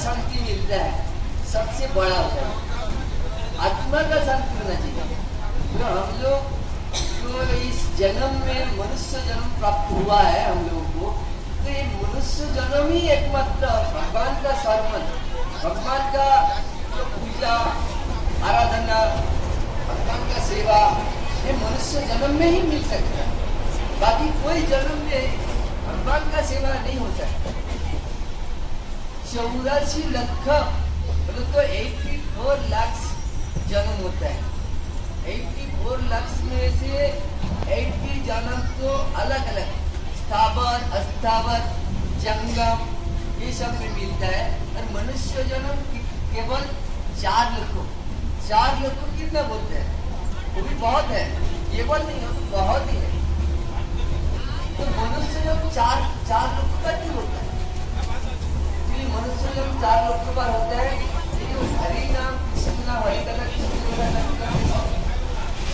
शांति मिलता है सबसे बड़ा होता है। आत्मा का शांति होना चाहिए। तो हम लोग तो इस जन्म में मनुष्य जन्म प्राप्त हुआ है हम लोगों को, तो ये मनुष्य जन्म ही एकमात्र भगवान का सर्वन, भगवान का जो पूजा आराधना, भगवान का सेवा, ये मनुष्य जन्म में ही मिल सकता है। बाकी कोई जन्म में भगवान का सेवा नहीं हो सकता। 84 लाख मतलब तो 84 लाख जन्म होता है। 84 लाख में से 80 जन्म तो अलग अलग स्थावर, अस्थावर, जंगम ये सब में मिलता है। और मनुष्य जन्म केवल 4 लोग को कितना बोलते हैं? वो भी बहुत है, केवल नहीं हो तो बहुत ही है। तो मनुष्य जब चार लोग का क्यों होता है? मनुष्य जब 4 लोग का होता है, हरि नाम कृष्ण नाम हरि कथा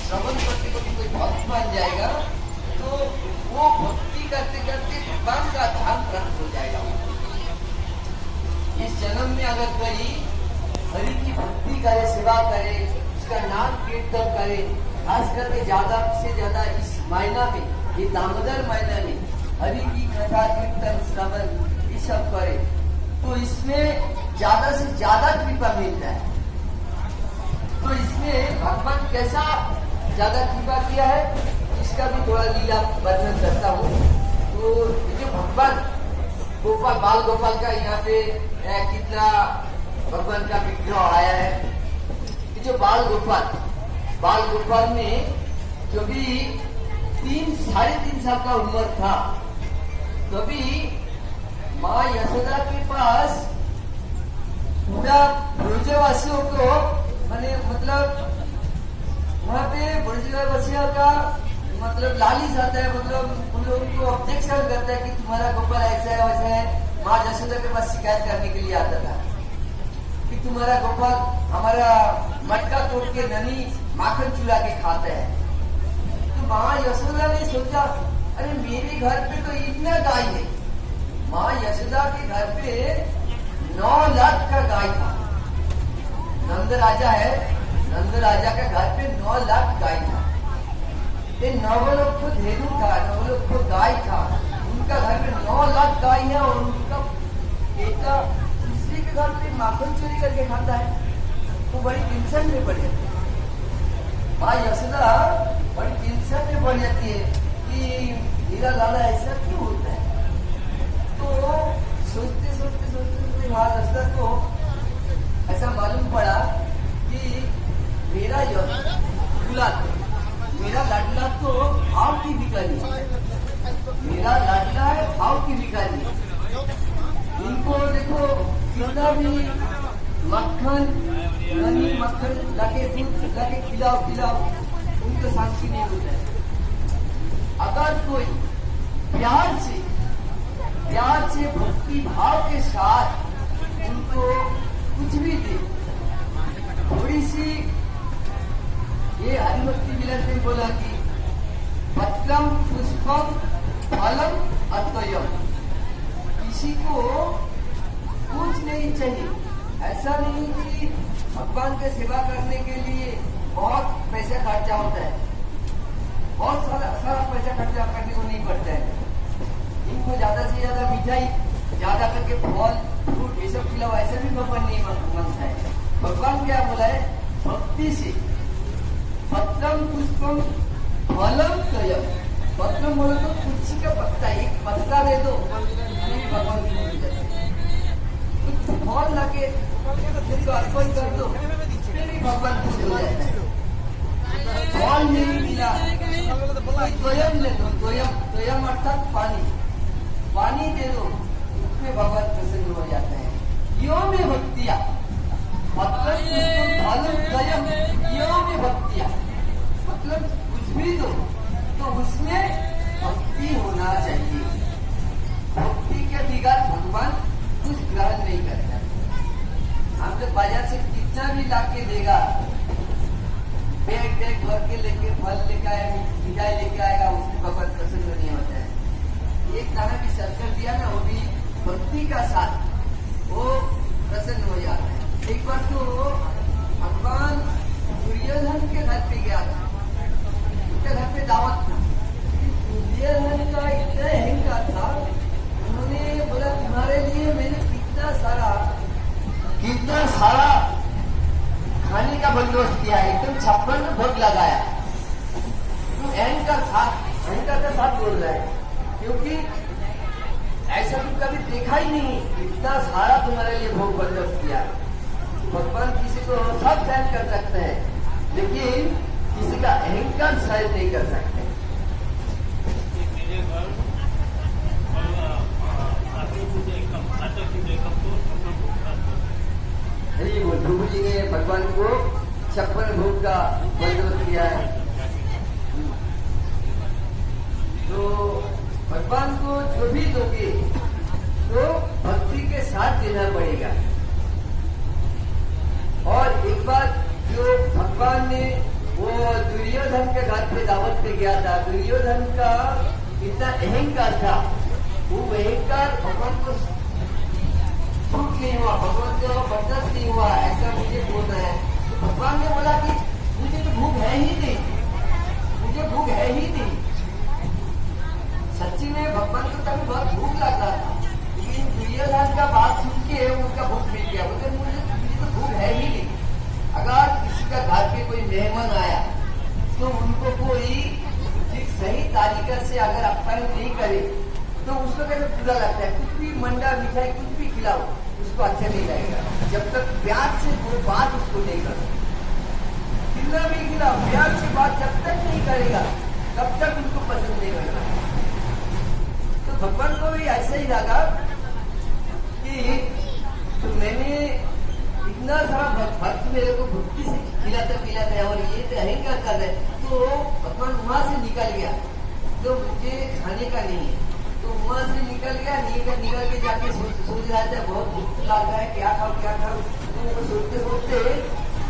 श्रवण करते करते कोई भक्त बन जाएगा तो वो भक्ति करते करते भगवान का ध्यान प्राप्त हो जाएगा। इस जन्म में अगर कोई हरि की भक्ति करे, सेवा करे, उसका नाम कीर्तन करे, खास करके ज्यादा से ज्यादा इस महीना में, ये दामोदर महीना में हरि की कथा कीर्तन श्रवण ये सब करे तो इसमें ज्यादा से ज्यादा कृपा मिलता है। तो इसमें भगवान कैसा ज्यादा कृपा किया है इसका भी थोड़ा लीला वर्णन करता हूँ। तो जो भगवान गोपाल, बाल गोपाल का यहाँ पे कितना भगवान का विग्रह आया है। जो बाल गोपाल में जो भी 3-3.5 साल का उम्र था तभी माँ यशोदा के पास पूरा ब्रजवासियों को मतलब वहाँ पे ब्रजवासियों का मतलब लालिश आता है, मतलब उन लोगों को ऑब्जेक्शन करता है कि तुम्हारा गोपाल ऐसा है वैसा है। माँ यशोदा के पास शिकायत करने के लिए आता था कि तुम्हारा गोपाल हमारा मटका तोड़ के ननी माखन चुरा के खाता है। तो माँ यशोदा ने सोचा अरे मेरे घर पे तो इतना गाय है। माँ यशोदा के घर पे 9 लाख का गाय था। नंद राजा है, नंद राजा के घर पे 9 लाख गाय था। ये 9 लोग को धेनु था, 9 लोग को गाय था। उनका घर पे 9 लाख गाय है और उनका बेटा दूसरे के घर पे माखन चोरी करके खाता है। वो बड़ी टेंशन में पड़ जाती है। माँ यशोदा बड़ी टेंशन में पड़ जाती है कि मेरा लाला ऐसा क्यों होता है। तो सोचते माँ यशोदा को ऐसा मालूम पड़ा कि मेरा लाडला तो भाव की भिखारी है। मेरा लाडला है भाव की भिखारी है। इनको देखो कितना भी मक्खन लाके दूध लाके खिलाओ उनको शांति नहीं होता है। अगर कोई प्यार से भक्ति भाव के साथ उनको कुछ भी दे, थोड़ी सी ये हरिभक्ति विलास ने बोला कि पत्रम पुष्पम फलम अद्वयम, किसी को कुछ नहीं चाहिए। ऐसा नहीं कि भगवान की सेवा करने के लिए बहुत पैसा खर्चा होता है, बहुत सारा पैसा खर्चा करने को नहीं पड़ता है। इनको ज्यादा से ज्यादा मिठाई, ज्यादा करके फल फ्रूट ये सब खिलाओ, ऐसा भी भगवान नहीं मांगता है। भगवान क्या बोला है? भक्ति से पत्रम पुष्पम फलम तयम। पत्रम बोलो तो तुलसी का पत्ता, एक पत्ता दे दो भगवान की मिल जाता है। कुछ फल लाके अर्पण कर दो, फिर भी भगवान खुश हो जाता है। फल नहीं मिला द्वयम ले दो, द्वयम अर्थात पानी दे दो, उसमें भगवान प्रसन्न हो जाता है। यो में भक्तिया मतलब कुछ भी दो तो उसमें भक्ति होना चाहिए। भक्ति के बिगाड़ भगवान कुछ ग्रहण नहीं करता। हम लोग बाजार से कितना भी लाके देगा, बैग भर के लेके फल लेके आए, मिठाई लेके आएगा, उसमें भगवान प्रसन्न नहीं होता है। एक खाना भी सर्कल दिया ना, वो भी भक्ति का साथ वो भोग लगाया। तो अहंकार का साथ बोल रहा है, क्योंकि ऐसा तुम कभी देखा ही नहीं, इतना सारा तुम्हारे लिए भोग बंदोबस्त किया। भगवान किसी को सब सहन कर सकते हैं, लेकिन किसी का अहंकार सहन नहीं कर सकते। प्रभु जी ने भगवान को 56 भोग का बंदोबस्त किया है। तो भगवान को जो भी दोगे तो भक्ति के साथ देना पड़ेगा। और एक बात जो भगवान ने वो दुर्योधन के घर पे दावत पे गया था, दुर्योधन का इतना अहंकार था, वो अहंकार भगवान को छूट नहीं हुआ, भगवान को बर्दाश्त नहीं हुआ, ऐसा मुझे बोलना है। तो भगवान ने बोला कि मुझे तो भूख है ही नहीं, मुझे भूख है ही नहीं। सच्ची में भगवान को कभी बहुत भूख लगता था, लेकिन दुर्योधन का बात सुन के उनका भूख मिल गया। बोलते मुझे तो भूख है ही नहीं। अगर किसी का घर पे कोई मेहमान आया तो उनको कोई ठीक सही तरीका से अगर अप्यायन नहीं करे तो उसको कैसे बुरा लगता है। कुछ भी मंडा मिठाई कुछ भी खिलाओ उसको अच्छा नहीं लगेगा, जब तक प्यार से वो बात उसको नहीं कर। कितना भी खिलाओ, प्यार से बात जब तक नहीं करेगा तब तक उनको पसंद नहीं करना। तो भगवान को भी ऐसा ही लगा कि तो मैंने इतना सारा भक्त मेरे को भक्ति से खिलाते पिलाते और ये तो अहंकार कर रहे, तो भगवान वहां से निकल गया तो मुझे खाने का नहीं है। तो वहां से निकल गया, निकल के जाके सोच रहा था बहुत भूख लग रहा है, क्या खाओ। तो सोचते सोचते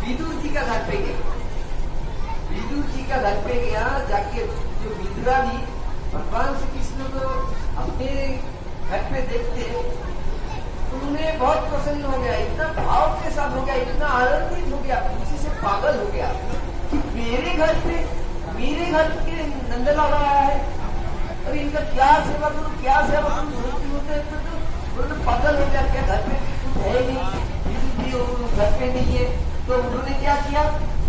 विदुर जी का घर पे गया। विदुर जी का घर पे गया, जाके जो विदुरा भी भगवान श्री कृष्ण को अपने घर पे देखते उन्हें बहुत प्रसन्न हो गया, इतना भाव के साथ हो गया, इतना आनंदित हो गया, खुशी से पागल हो गया कि मेरे घर के नंदलाल आया है और इनका क्या सेवा करूं तो पागल हो गया। क्या घर पे कुछ है नहीं, घर पे नहीं है। तो उन्होंने क्या किया,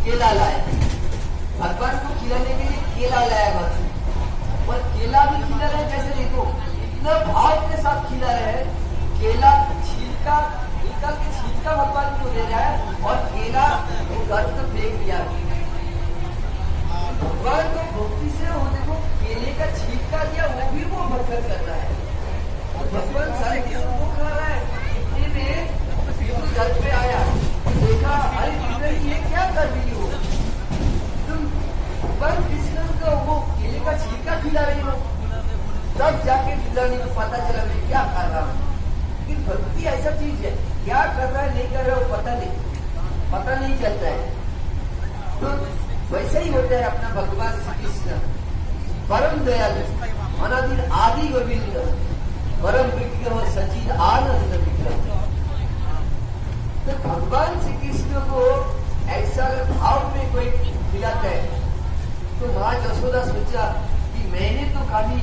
केला लाया, भगवान को खिलाने के लिए केला लाया घर से। और केला भी खिला रहे, कैसे देखो इतना भाव के साथ खिला रहे हैं। केला छिलका निकल के छिलका भगवान को दे रहा है और केला वो घर तो फेंक दिया। भगवान को भक्ति से वो देखो केले का छिलका दिया, वो भी वो भक्ति कर रहा है। और भगवान सारे किसी को खा रहा है। इतने में घर पे आया, देखा अरे इधर ये क्या कर रही हो तुम, भगवान कृष्ण को वो केले का छिलका खिला रही हो। तब जाके खिलाने को पता चला मैं क्या कर रहा हूँ। लेकिन भक्ति ऐसा चीज है, क्या कर रहा है नहीं कर रहा है वो पता नहीं चलता है। तो वैसा ही होता है अपना भगवान श्री कृष्ण, परम दयालु, अनादि आदि गोविंद, परम विग्रह सचिद आनंद विग्रह। तो भगवान श्री कृष्ण को ऐसा भाव में कोई खिलाता है तो माँ यशोदा सोचा कि मैंने तो कभी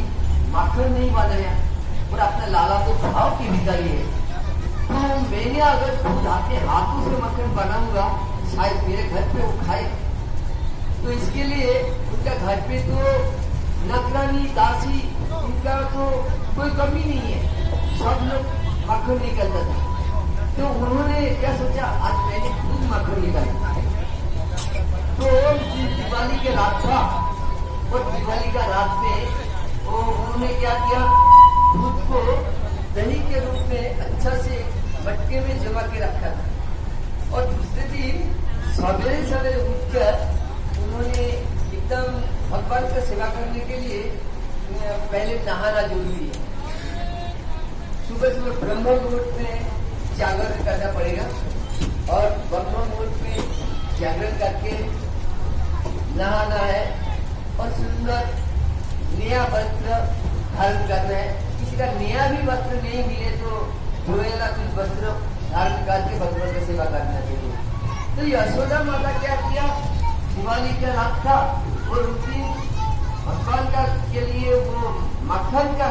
माखन नहीं बनाया और अपना लाला को भाव की बिताई है, तो मैंने अगर खुद अपने हाथों से मक्खन बनाऊंगा शायद मेरे घर पे वो खाए। तो इसके लिए उनका घर पे तो नौकरानी दासी उनका तो कोई कमी नहीं है, सब लोग मक्खन निकलता था। तो उन्होंने क्या सोचा, आज मैंने खुद मक्खन निकाला। तो दिवाली के रात था और दिवाली का रात में उन्होंने क्या किया, दूध को दही के रूप में अच्छा से मटके में जमा के रखा था। और दूसरे दिन सवेरे उठकर उन्होंने एकदम भगवान का सेवा करने के लिए पहले नहाना जरूरी है। सुबह ब्रह्म मुहूर्त में जागरण करना पड़ेगा और ब्रह्म मुहूर्त में जागरण करके नहाना है और सुंदर नया वस्त्र धारण करना है। किसी का नया भी वस्त्र नहीं मिले तो धोएला कुछ वस्त्र धारण करके भगवान की सेवा करना चाहिए। तो यशोदा माता क्या किया, दिवाली का रात था वो रूटीन भगवान का के लिए वो मक्खन का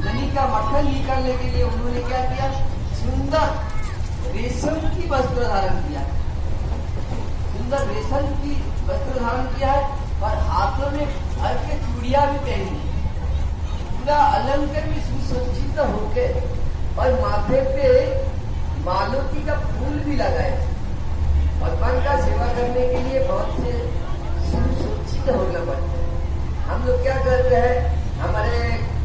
ननी का मक्खन निकालने के लिए उन्होंने क्या किया, सुंदर रेशम की वस्त्र धारण किया। सुंदर रेशम की वस्त्र धारण किया है और हाथों में हर के चूड़ियां भी पहनी, पूरा अलंकार भी सुसज्जित होके और माथे पे मालती का फूल भी लगाए। भगवान का सेवा करने के लिए बहुत से सुसज्जित होना पड़ता है। हम लोग क्या करते हैं, हमारे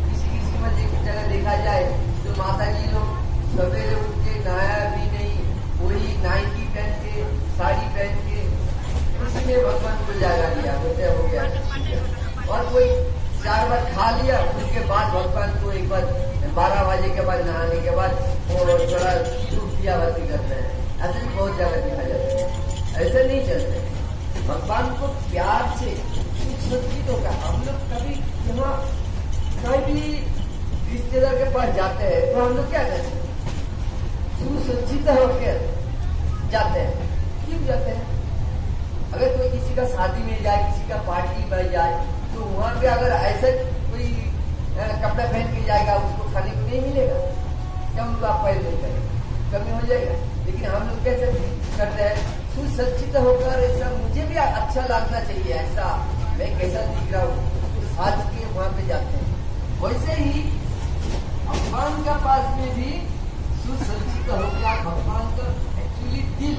किसी में जगह देखा जाए तो माता जी लोग सवेरे उठ के नहाया भी नहीं, वही नाइटी पहन के, साड़ी पहन के उसी में भगवान को जागा दिया, बोलते हो गया। और कोई 4 बार खा लिया, उसके बाद भगवान को एक बार 12 बजे के बाद नहाने के बाद वो थोड़ा धूप दिया बाती करते हैं। ऐसे भी बहुत जगह देखा जाता है। ऐसे नहीं चलते, भगवान को प्यार से सुसज्जित होगा। हम लोग कभी यहाँ कहीं भी रिश्तेदार के पास जाते हैं तो हम लोग क्या करते हैं, सुसज्जित होकर जाते हैं। क्यों जाते हैं? अगर कोई किसी का शादी में जाए, किसी का पार्टी में जाए, तो वहां पे अगर ऐसे कोई कपड़ा पहन के जाएगा, उसको खाने को नहीं मिलेगा, कम आप पैर नहीं करेंगे, कमी हो जाएगा। लेकिन हम लोग कैसे करते हैं, सुसज्जित होकर ऐसा मुझे भी अच्छा लगना चाहिए, ऐसा मैं कैसा दिख रहा हूँ, तो साज के वहां पे जाते हैं। वैसे ही भगवान का पास में भी सुसज्जित होकर भगवान का एक्चुअली दिल,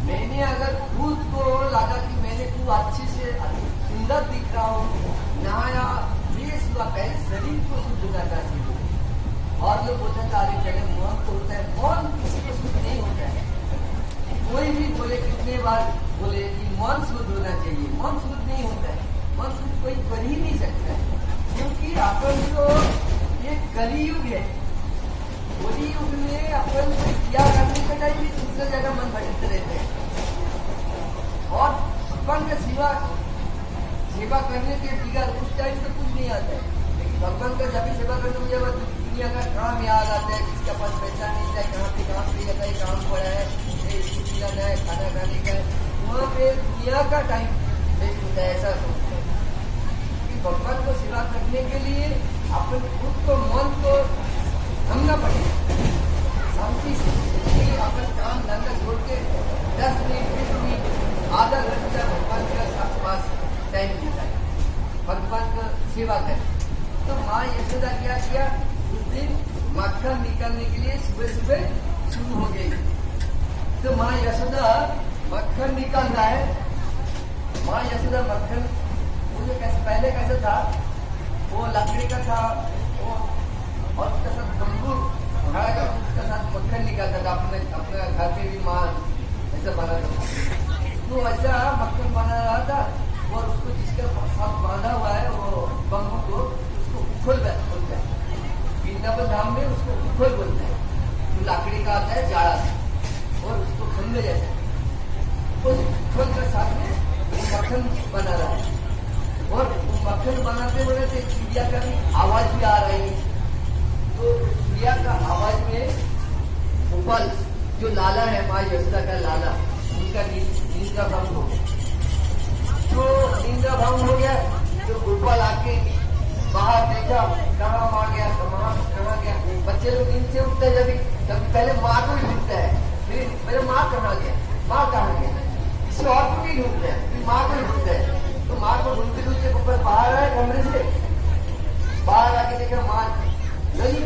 मैंने अगर खुद को लगा कि मैंने खूब अच्छे से सुंदर दिख रहा हूँ, नहाया, फ्रेश हुआ, पहले शरीर को शुद्ध करना चाहिए। और लोग बोलते हैं अरे पहले मन तो होता है, मन किसी को शुद्ध नहीं होता है। कोई भी बोले, कितने बार बोले कि मन शुद्ध होना चाहिए, मन शुद्ध नहीं होता है। मन शुद्ध कोई कर ही नहीं सकता है, क्योंकि अपन जो ये कलियुग है, कलियुग में अपन क्या करने का टाइम दूसरे जगह मन भटकते रहते हैं और भगवान का सेवा करने के बिगड़ उस टाइम से कुछ नहीं आता है। लेकिन भगवान का जब भी सेवा करने मुझे दुनिया का काम याद आता है, किसका पास पैसा नहीं है, कहाँ पे जाता है, काम पड़ा है, स्कूटी जाना है, खाना खाने का है, वहाँ पे दुनिया का टाइम वेस्ट होता है। ऐसा सोचते हैं कि भगवान को सेवा करने के लिए अपन खुद को, मन को थमना पड़ेगा, शांति से अपन काम धंधा छोड़ के 10 मिनट, 20 मिनट, आधा घंटा भगवान के पास टाइम देता है, भगवान का सेवा करें। तो माँ यशोदा क्या किया, उस दिन मक्खन निकालने के लिए सुबह सुबह शुरू हो गई। तो माँ यशोदा मक्खन निकाल रहा है। माँ यशोदा मक्खन मुझे पहले कैसे था, वो लकड़ी का था वो, और उसका साथ बम्बू उठाया, उसका साथ मक्खन निकालता था। अपने घर पे भी माँ ऐसा बना था, तो ऐसा मक्खन बना रहा था। और उसको जिसके साथ बांधा हुआ है वो बम्बू को, उसको उखल बोलता है, वृंदावन धाम में उसको उखल बोलते हैं। तो लकड़ी का आता है जाड़ा से, और उसको खंभे जैसे, उस उखल के साथ में मक्खन बना रहा है। और मक्खन बनाते बनाते चिड़िया का भी आवाज भी आ रही है। तो चिड़िया का आवाज में गोपाल जो लाला है, माँ यशोदा का लाला, उनका निंद्रा भंग हो गया। तो निंद्रा भंग हो गया तो गोपाल आके बाहर देखा, कहाँ माँ गया, कहाँ गया। बच्चे लोग नींद से उठते हैं जब पहले माँ को ही ढूंढता है, फिर मेरे माँ कहाँ गया, माँ कहाँ गया, किसी और को नहीं ढूंढते हैं, फिर माँ को ही ढूंढते हैं। तो माँ को ढूंढते ढूंढते ऊपर बाहर आए, कमरे से बाहर आके देखा माँ नहीं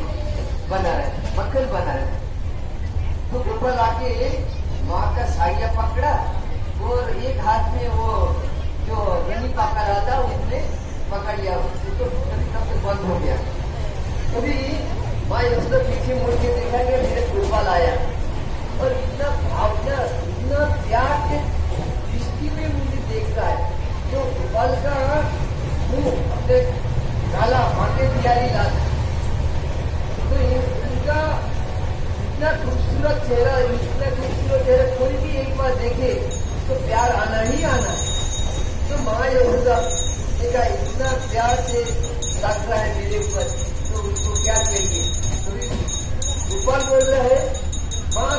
बना रहे, मक्खन बना रहे। तो गोपाल आके माँ का साड़िया पकड़ा और एक हाथ में वो जो रनी पकड़ रहा था उसने पकड़ लिया, उसको तब से बंद हो गया। कभी माँ यशोदा पीछे मुड़ के देखा कि मेरे गोपाल आया, और इतना भावना, इतना प्यार के दृष्टि में मुझे देख रहा है। तो गोपाल का मुंह अपने काला मांगे बिहारी लाल, तो इनका इतना खूबसूरत चेहरा कोई भी एक बार देखे तो प्यार आना ही आना है। तो माँ यशोदा देखा इतना प्यार से लग रहा है मेरे ऊपर, तो उसको क्या चाहिए। तो गोपाल बोल रहा है, माँ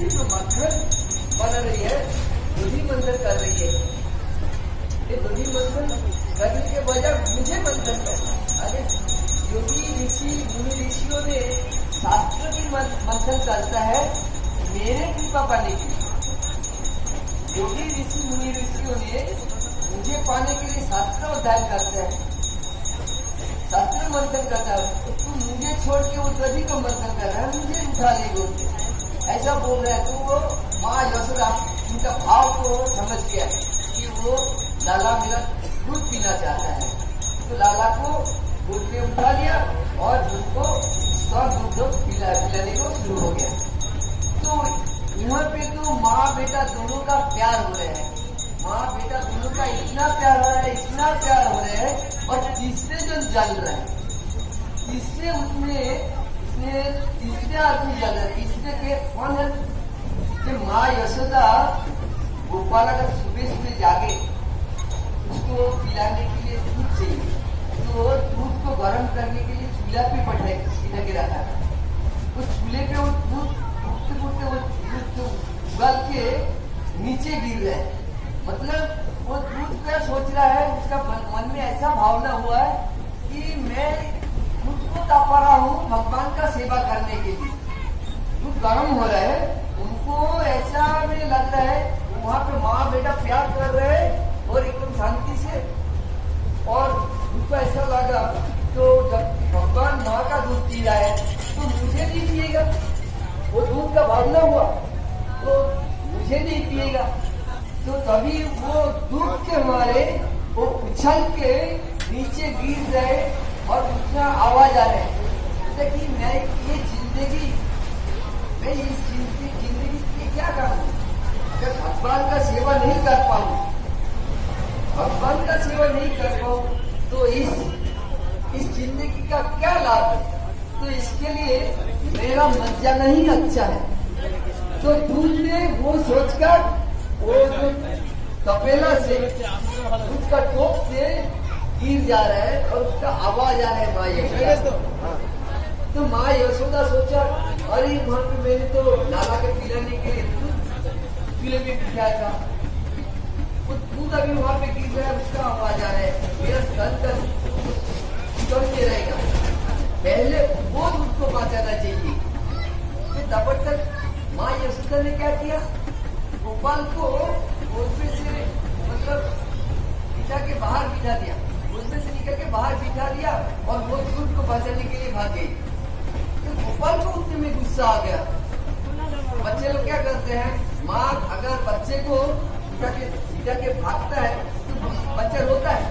ये तो मक्खन बना रही है, दूधी मंथन कर रही है, ये दूधी मंथन करने के बजाय मुझे मंथन करना। अरे योगी ऋषि मुनि ऋषियों ने शास्त्र की मंथन करता है मेरे कृपा पाने के लिए, योगी ऋषि मुनि ऋषियों ने मुझे पाने के लिए शास्त्र अध्ययन करते हैं, शास्त्र मंथन करता है। तू मुझे छोड़ के वो दधी को मंथन कर रहा है, मुझे उठा ले गोद के, ऐसा बोल रहा है। तो वो माँ यशोदा उनका भाव को समझ गया कि वो लाला मेरा दूध पीना चाहता है, तो लाला को गोद में उठा लिया और उनको दूध पिलाने को शुरू हो गया। तो यहाँ पे तो माँ बेटा दोनों का प्यार हो रहा है, माँ बेटा दोनों का इतना प्यार हो रहा है, इतना प्यार हो रहा है। और तीसरे जो जल रहे हैं, तीसरे उसने तीसरे आदमी जल रहे, तीसरे के कौन है कि माँ यशोदा गोपाल अगर सुबह सुबह जागे उसको पिलाने के लिए दूध चाहिए, तो दूध को गर्म करने के लिए चूल्हा पे बैठे के रखा था। उस चूल्हे पे वो दूध फूटते फूटते वो दूध उबल के नीचे गिर रहे हैं। मतलब वो दूध क्या सोच रहा है, उसका मन में ऐसा भावना हुआ है कि मैं दूध को तापा रहा हूँ भगवान का सेवा करने के लिए। दूध गर्म हो रहा है, उनको ऐसा में लग रहा है वहाँ पे माँ बेटा प्यार कर रहे हैं और एकदम शांति से, और उनको ऐसा लगा तो जब भगवान माँ का दूध पी रहा है तो मुझे नहीं पिएगा। वो दूध का भावना हुआ तो मुझे नहीं पिएगा। तो तभी वो दूध के मारे वो उछल के नीचे गिर रहे और उतना आवाज आ रहे हैं कि मैं ये जिंदगी की क्या करूं, अगर भगवान का सेवा नहीं कर पाऊं, भगवान का सेवा नहीं कर पाऊं तो इस जिंदगी का क्या लाभ है। तो इसके लिए मेरा मर जाना ही अच्छा है। तो दूध ने वो सोचकर वो जो तपेला से उसका टोप से गिर जा रहा है और उसका आवाज आ रहा है माँ यशोदा। तो माँ यशोदा सोचा अरे वहां पे मैंने तो लाला के पिलाने के लिए दूध चूल्हे में बिठाया था, वो दूध अभी वहां पे गिर रहा है, उसका आवाज आ रहा है, मेरा स्तन के रहेगा। पहले वो दूध को बचाना चाहिए। फिर तब तक माँ यशोदा ने क्या किया, गोपाल को उसमें से मतलब बिठा के बाहर बिठा दिया, उसमें से निकल के बाहर बिठा दिया और वो दूध को बचाने के लिए भाग गई। तो गोपाल को उतने में गुस्सा आ गया। बच्चे लोग क्या करते हैं, माँ अगर बच्चे को बिठा के भागता है तो बच्चा रोता है।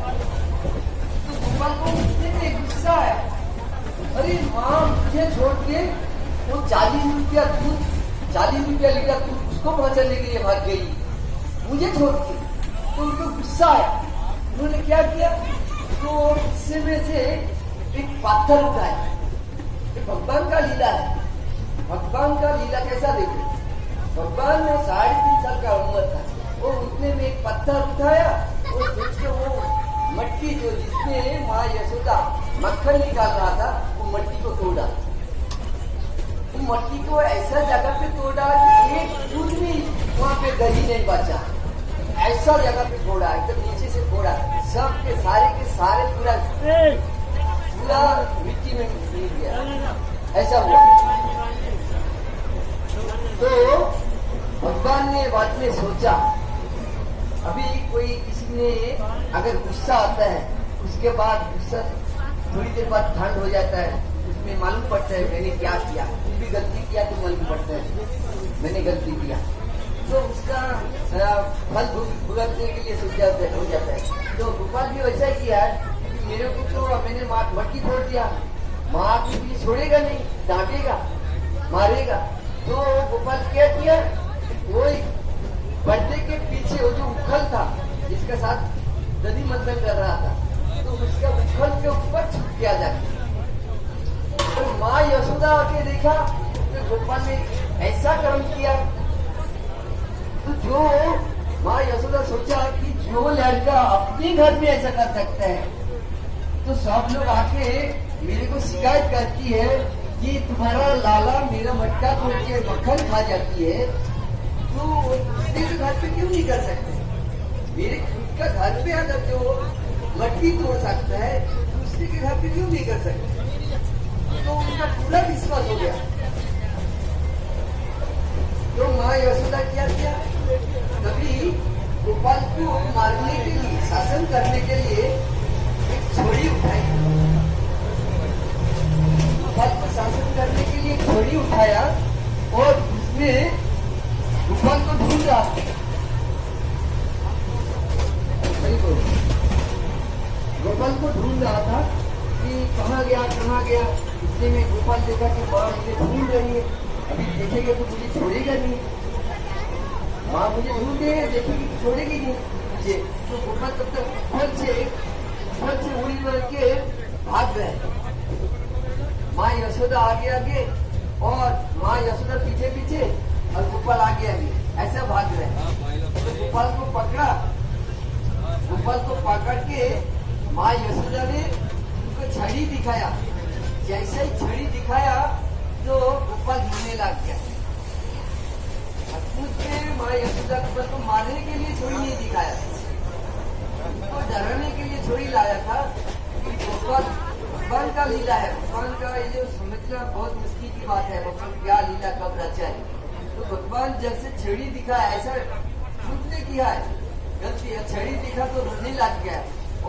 तो गोपाल को उतने में गुस्सा आया, अरे माँ मुझे छोड़ के वो 40 रुपया लीटर दूध उसको पहुंचाने के लिए भाग गई, मुझे छोड़ के। तो उनको गुस्सा आया, उन्होंने क्या किया, तो हिस्से में से एक पत्थर उठाया। भगवान का लीला है, भगवान का लीला कैसा देखो, भगवान ने 3.5 साल का उम्र था, वो उतने में एक पत्थर उठाया और सोच के वो मट्टी जो जिसमें माँ यशोदा मक्खन निकाल रहा था वो मट्टी को तोड़ा। तो मट्टी को ऐसा जगह पे तोड़ा कि एक दूध भी वहाँ पे दही नहीं बचा, ऐसा जगह पे तोड़ा, एकदम नीचे से तोड़ा, सब के सारे पूरा मिट्टी में मिल गया, ऐसा हुआ। तो भगवान ने बाद में सोचा, अभी कोई किसी ने अगर गुस्सा आता है उसके बाद गुस्सा थोड़ी देर बाद ठंड हो जाता है, उसमें मालूम पड़ता है मैंने क्या किया, कुछ भी गलती किया तो मालूम पड़ता है मैंने गलती किया, तो उसका फल भुगतने के लिए हो जाता है। तो गोपाल भी वैसा ही किया है, मेरे को तो मैंने मट्टी तोड़ दिया, माँ की भी छोड़ेगा नहीं, डांटेगा मारेगा। तो गोपाल क्या किया, वो बर्तन के पीछे वो जो उखल था जिसके साथ दधी मंथन कर रहा था, तो उसका उखल के ऊपर छुप गया जाके। तो माँ यशोदा आके देखा तो गोपाल ने ऐसा कर्म किया। तो जो माँ यशोदा सोचा कि जो लड़का अपने घर में ऐसा कर सकता है, तो सब लोग आके मेरे को शिकायत करती है कि तुम्हारा लाला मेरा मटका तोड़ के मक्खन खा जाती है, तो दूसरे के घर पे क्यों नहीं कर सकते। मेरे खुद का घर पे अगर जो मटकी तोड़ सकता है, दूसरे के घर पे क्यों नहीं कर सकते। तो उनका पूरा विश्वास हो गया। तो माँ यशोदा क्या किया, कभी गोपाल को मारने के लिए, शासन करने के लिए एक छड़ी उठाई। गोपाल को शासन करने के लिए एक छड़ी उठाया और उसमें गोपाल को ढूंढ रहा। गोपाल को ढूंढ रहा था कि कहाँ गया कहाँ गया। इसलिए में गोपाल देखा कि माँ मुझे ढूंढ रही है, अभी देखेंगे तो मुझे छोड़ेगा नहीं। माँ मुझे ढूंढ रही है, देखेगी तो छोड़ेगी नहीं मुझे। तो गोपाल तब तक फल से उड़ी मार के भाग गए। माँ यशोदा आगे आगे और माँ यशोदा पीछे पीछे और गोपाल आगे आगे ऐसा भाग रहे। तो गोपाल को पकड़ा। गोपाल को पकड़ के माँ यशोदा ने उनको छड़ी दिखाया। जैसे ही छड़ी दिखाया तो गोपाल रोने लग गया। माँ यशोदा को मारने के लिए छड़ी नहीं दिखाया, उसको डराने के लिए छड़ी लाया था। भगवान का लीला है, भगवान का ये जो समझना बहुत मुश्किल की बात है। भगवान क्या लीला कब रचा है। तो भगवान जब से छड़ी दिखा ऐसा खुद ने किया है गलती है। छड़ी दिखा तो रोने लग गया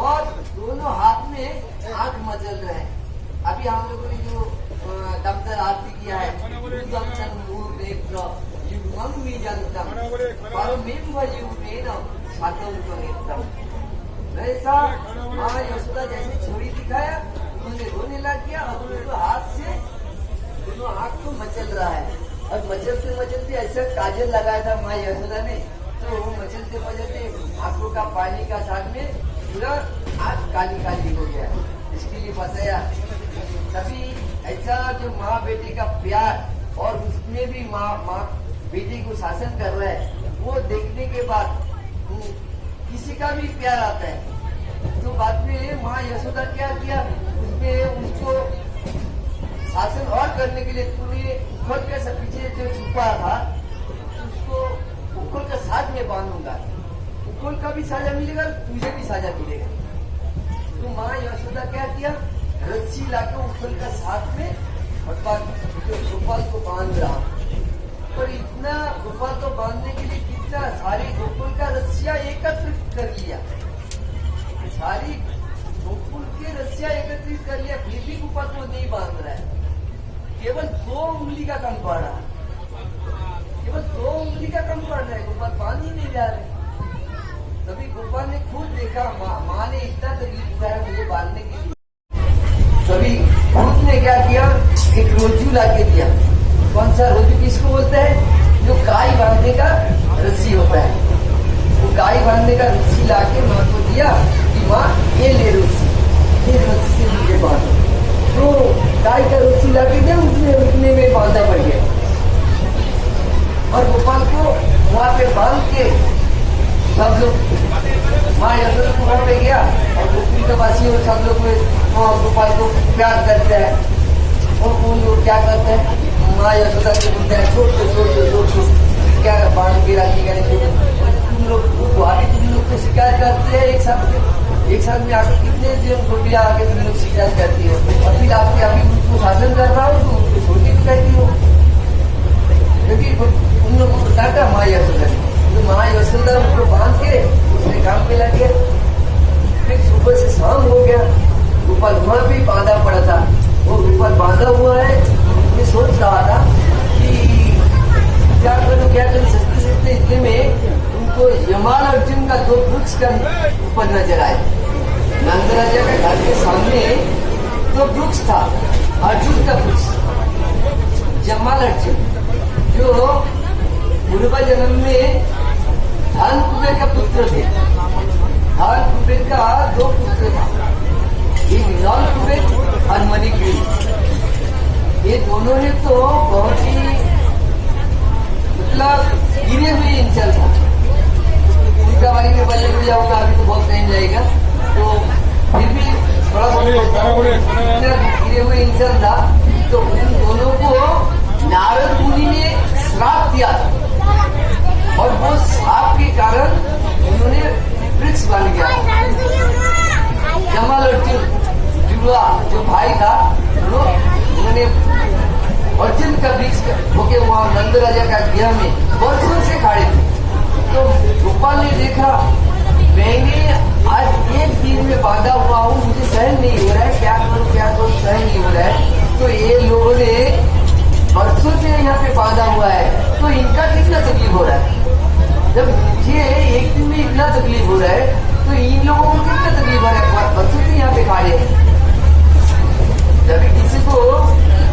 और दोनों हाथ में आंख मचल रहे। अभी हम लोगों ने जो दफ्तर आरती किया है, वैसा माँ यशोदा जैसे छड़ी दिखाया उन्होंने रोने लग गया और दोनों हाथ से दोनों आंख को मचल रहा है। और मचलते मचलते ऐसा काजल लगाया था माँ यशोदा ने, तो वो मचलते मचलते आंखों का पानी का साथ में पूरा आंख काली काली हो गया। इसके लिए बताया तभी ऐसा जो माँ बेटे का प्यार और उसमें भी माँ बेटी को शासन कर रहा है, वो देखने के बाद किसी का भी प्यार आता है। तो बाद में माँ यशोदा क्या किया, उसमें उसको शासन और करने के लिए पूरे उखल के सब पीछे जो छुपा था उसको उखल का साथ में बांधूंगा। उखल का भी साझा मिलेगा, तुझे भी साझा मिलेगा। तो माँ यशोदा क्या किया, रस्सी लाके उखल का साथ में भगवान गोपाल को बांध रहा। पर इतना गोपाल को बांधने के लिए कितना सारी गोकुल का रस्सियां एकत्रित कर लिया, सारी गोकुल की रस्सियां एकत्रित कर लिया, फिर भी गोपाल को नहीं बांध रहा है। केवल 2 उंगली का कम पड़ रहा है, केवल 2 उंगली का कम पड़ रहा है, गोपाल बांध ही नहीं जा रहे। तभी गोपाल ने खुद देखा माँ ने इतना तकलीफ उठाया मुझे बांधने के लिए। तभी खुद ने क्या किया, एक रोजू लाके दिया। कौन सा रोजू किसको बोलते हैं, जो गाय बांधने का रस्सी होता है। वो गाय बांधने का रस्सी लाके माँ को दिया कि माँ ये ले रस्सी, ये रस्सी से मुझे बांधो। तो गाय का रस्सी लाके दिया, उसने उतने में बांधा पड़ गया। और गोपाल को वहाँ पे बांध के सब लोग माँ यशोदा को वहाँ पे गया और गोकुल के वासी और सब लोग गोपाल को प्यार करते हैं। और वो लोग क्या करते हैं, माँ यशोदा को बोलते हैं छोड़ क्या बांध के राखी का नहीं। तुम लोग तुम लोग तो शिकायत करते हैं एक साथ में आकर कितने जन गोपियाँ आके तुम लोग शिकायत करती हो, और फिर आपके अभी उनको शासन कर रहा हो तो उनको छोटी भी कहती हो। क्योंकि उन लोगों को डांटा माँ यशोदा ने, तो माँ यशोदा उनको बांध के उसने काम पे लग गया। फिर सुबह से शाम हो गया, गोपाल वहाँ भी बांधा पड़ा था। वो गोपाल बांधा हुआ है, मैं सोच रहा था कि क्या करूं सस्ते इतने में उनको यमाल अर्जुन का 2 वृक्ष का ऊपर नजर आए। नंद राजा के घर के सामने 2 वृक्ष था, अर्जुन का वृक्ष, यमाल अर्जुन, जो पूर्व जन्म में धान कुबेर का पुत्र थे। धान कुबेर का 2 पुत्र था, एक मृणाल कुबेर और मणिग्रीव। ये दोनों ने तो बहुत ही मतलब गिरे हुए इंसान था। उनका बारे में बल्ले में जाऊंगा, अभी तो बहुत टाइम जाएगा, तो फिर भी थोड़ा गिरे हुए इंसान था। तो उन दोनों को नारद मुनि ने श्राप दिया था, और वो श्राप के कारण उन्होंने वृक्ष बन गया। यमाल अर्जुन जुड़वा जो भाई था, उन्होंने अर्जुन का वृक्ष होके वहाँ नंद राजा का गृह में वर्षों से खड़े थे। तो गोपाल ने देखा मैंने आज एक दिन में बांधा हुआ हूँ, मुझे सहन नहीं हो रहा है, क्या करूँ सहन नहीं हो रहा है। तो ये लोगों ने बरसों से यहाँ पे बांधा हुआ है, तो इनका कितना तकलीफ हो रहा है। जब मुझे एक दिन में इतना तकलीफ हो रहा है तो इन लोगों को कितना तकलीफ हो रहा है, बरसों से यहाँ पे खड़े हैं। जब किसी को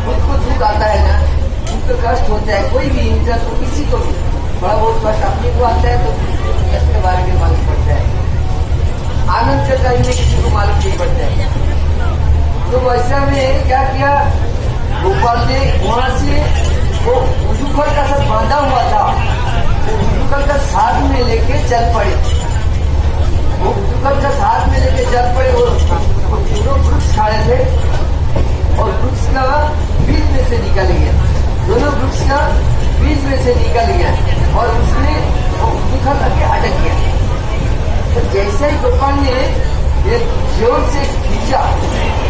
खुद को दुख आता है ना, उनको कष्ट होता है, कोई भी इंसान को किसी को भी थोड़ा बहुत कष्ट अपने को आता है तो कष्ट के बारे में मालूम पड़ता है, आनंद के टाइम में किसी को मालूम नहीं पड़ता है। तो वैसा में क्या किया, गोपाल ने वहां से वो उजुकल का सब बांधा हुआ था, वो उजुकल का साथ में लेके चल पड़े, वो उजुकल का साथ में लेके चल पड़े। वो दोनों वृक्ष खड़े थे और वृक्ष का बीच में से निकल गया, दोनों वृक्ष का बीच में से निकल गया और उसने उजुकल आके अटक गया। तो जैसे ही गोपाल ने ये जोर से खींचा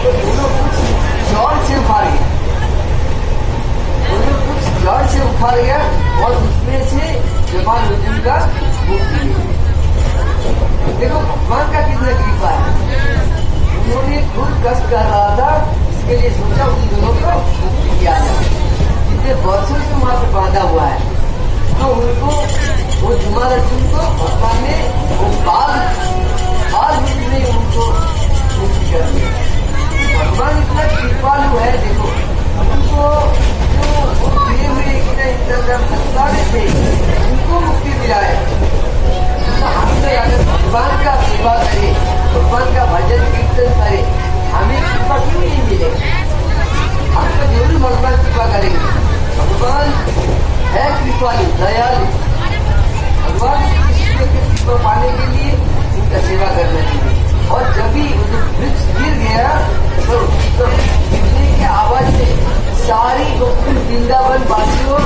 तो दोनों वृक्ष जोर से उखाड़ गया, दोनों वृक्ष जोर से उखाड़ गया और उसमें से जमालुद्दीन का मुक्ति हुई। देखो भगवान का कितना कृपा है, उन्होंने खुद कष्ट कर रहा था, इसके लिए सोचा उन दोनों को मुक्ति किया जाए। जितने वर्षों से वहां पे बांधा हुआ है तो उनको वो जमालुद्दीन को भगवान ने वो बाल में उनको मुक्ति कर दिया। भगवान इतना कृपालु है, देखो उनको जो दिए हुए इंतजाम संस्कार थे उनको मुक्ति दिलाए। हमने अगर भगवान का सेवा करे, भगवान का भजन कीर्तन करे, हमें कृपा क्यों नहीं मिलेगी। हम तो जरूर भगवान कृपा करेंगे। भगवान है कृपालु दयालु, भगवान की कृपा पाने के लिए उनका सेवा करना चाहिए। और जब भी वृक्ष गिर गया तो गिरने की आवाज से सारी गोकुल वृंदावन वासियों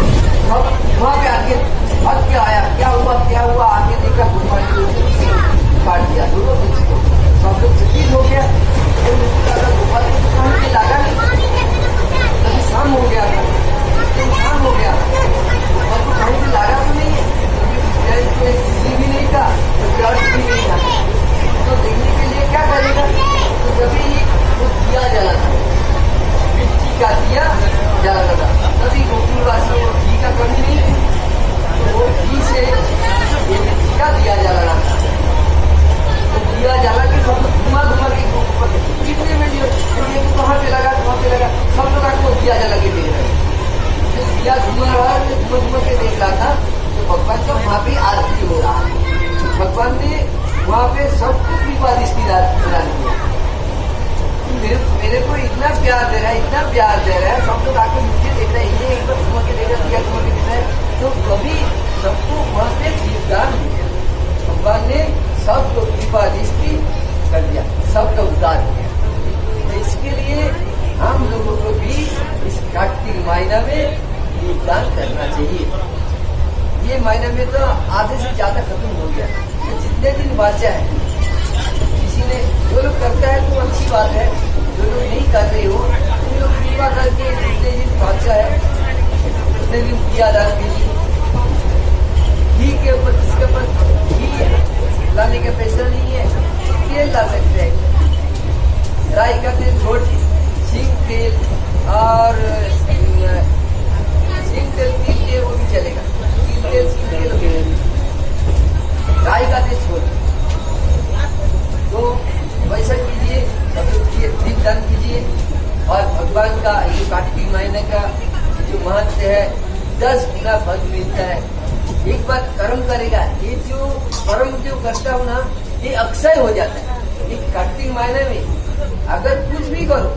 सब वहां पे आके भाग के आया, क्या हुआ आगे देखा गोपाल ने काट दिया दोनों वृक्ष को। सब लोग चकित हो गया, गोपाल को कहीं पे लगा नहीं, तभी शाम हो गया था, शाम हो गया गोपाल को कहीं पे लगा तो नहीं है, बिजली भी नहीं था तो टॉर्च भी नहीं था, तो देखने के लिए क्या करेगा। तो जब वो दिया जला था, मिट्टी का दिया जला था, तभी गोकुलवासियों को घी का कमी नहीं थी, तो वो घी से ये मिट्टी का दिया जला रहा था। तो दिया जला के सब लोग घुमा के कितने में कहाँ पे लगा, सब लोग आपको दिया जला के देख रहे हैं। दिया घुमा रहा है, घुमा के देख रहा था, तो भगवान का वहां पे आरती हो रहा है। भगवान ने वहां पे सबको कृपा दृष्टि प्रदान किया। मेरे को इतना प्यार दे रहा है, सब लोग आके मुझे देख रहे हैं, एक बार घुमा के देख रहा है, घुमा के देख रहा है, तो कभी सबको वहां पे जीवदान दिया। भगवान ने सबको कृपा दृष्टि कर दिया, सबका उद्धार किया। तो इसके लिए हम लोगों को भी इस कार्तिक महीना में योगदान करना चाहिए। ये महीने में तो आधे से ज्यादा खत्म हो गया, तो जितने दिन बचा है, किसी ने जो लोग करता है तो अच्छी बात है, जो लोग नहीं कर रहे हो उन लोग कृपा करके जितने दिन बचा है उतने दिन किया दान कीजिए। घी के ऊपर, जिसके ऊपर घी लाने का पैसा नहीं है तो तेल ला सकते हैं, राई का तेल छोड़ के सिंग तेल और सिंग तेल वो भी चलेगा, गाय का तेल छोड़, तो वैसा कीजिए, दीपदान कीजिए। और भगवान का ये कार्तिक महीने का जो महत्व है 10 गुना फल मिलता है। एक बार कर्म करेगा, ये जो कर्म जो करता हूँ ना, ये अक्षय हो जाता है। एक कार्तिक महीने में अगर कुछ भी करो,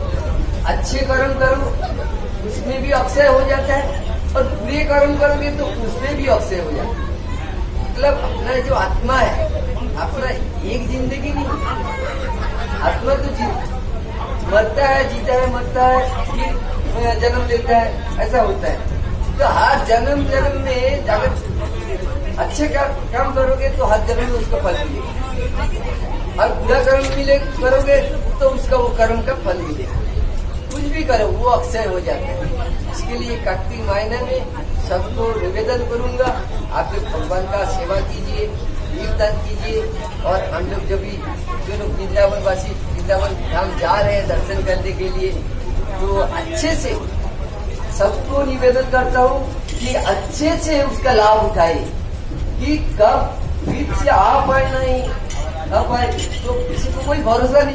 अच्छे कर्म करो, उसमें भी अक्षय हो जाता है, और बुरे कर्म करोगे तो उसमें भी अक्षय हो जाता है। मतलब अपना जो आत्मा है, अपना एक जिंदगी नहीं, आत्मा तो मरता है, जीता है, मरता है, फिर जन्म लेता है, ऐसा होता है। तो हर जन्म में अगर अच्छे काम करोगे तो हर जन्म में उसका फल मिलेगा, और बुरा कर्म करोगे तो उसका वो कर्म का फल मिलेगा। कुछ भी करो वो अक्षय हो जाता है। इसके लिए कार्तिक महीने में सबको निवेदन करूंगा, आप लोग भगवान का सेवा कीजिए, कीर्तन कीजिए। और हम लोग जो लोग वृंदावन वासी वृंदावन धाम जा रहे हैं दर्शन करने के लिए, तो अच्छे से सबको निवेदन करता हूँ कि अच्छे से उसका लाभ उठाए, कि कब बीच से आ पाए नहीं आ पाए तो किसी को कोई भरोसा नहीं।